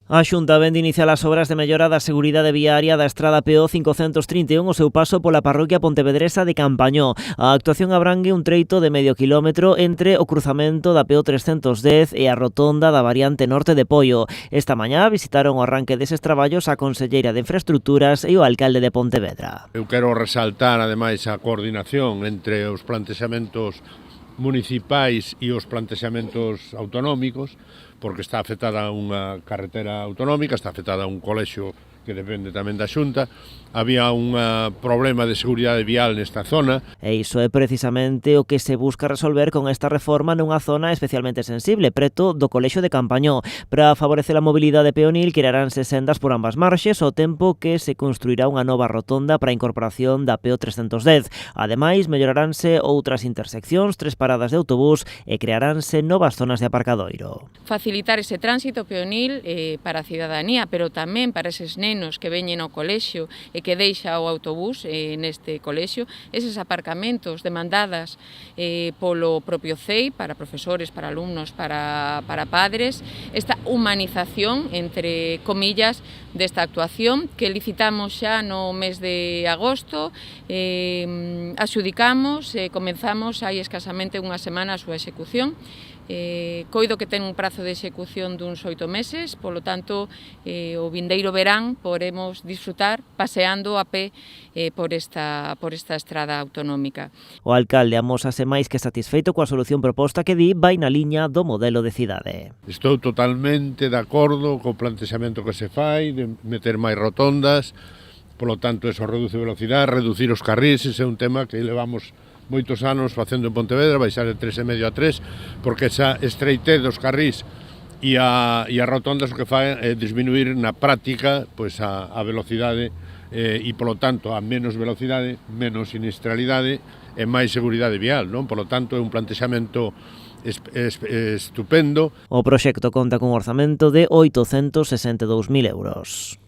A Xunta vén de iniciar as obras de mellora da seguridade viaria da estrada PO 531 o seu paso pola parroquia pontevedresa de Campañó. A actuación abrangue un treito de medio quilómetro entre o cruzamento da PO 310 e a rotonda da variante norte de Poio. Esta mañá visitaron o arranque deses traballos a conselleira de Infraestructuras e o alcalde de Pontevedra. Eu quero resaltar, ademais, a coordinación entre os plantexamentos municipais e os plantexamentos autonómicos, porque está afectada unha carretera autonómica, está afectada un colexio que depende tamén da Xunta. Había un problema de seguridade vial nesta zona. E iso é precisamente o que se busca resolver con esta reforma nunha zona especialmente sensible, preto do colexio de Campañó. Para favorecer a mobilidade peonil, crearánse sendas por ambas marxes, ao tempo que se construirá unha nova rotonda para a incorporación da PO 310. Ademais, melloraranse outras interseccións, 3 paradas de autobús e crearánse novas zonas de aparcadoiro. Facilitar ese tránsito peonil para a cidadanía, pero tamén para eses nenos que veñen ao colexio e que deixa o autobús neste colexio, eses aparcamentos demandadas polo propio CEI, para profesores, para alumnos, para padres, esta humanización, entre comillas, desta actuación que licitamos xa no mes de agosto, axudicamos, comenzamos hai escasamente unha semana a súa execución. Coido que ten un prazo de execución duns 8 meses, polo tanto, o vindeiro verán podemos disfrutar paseando a pé por esta estrada autonómica. O alcalde amósase máis que satisfeito coa solución proposta que di vai na liña do modelo de cidade. Estou totalmente de acordo co plantexamento que se fai, de meter máis rotondas, polo tanto, eso reduce velocidade, reducir os carrís, ese é un tema que levamos moitos anos facendo en Pontevedra, baixar de 3,5 a 3, porque esa estreitez dos carrís e a rotondas o que fai é disminuir na práctica pois a velocidade e, polo tanto, a menos velocidade, menos sinistralidade e máis seguridade vial, non? Polo tanto, é un plantexamento estupendo. O proxecto conta cun orzamento de 862.000 euros.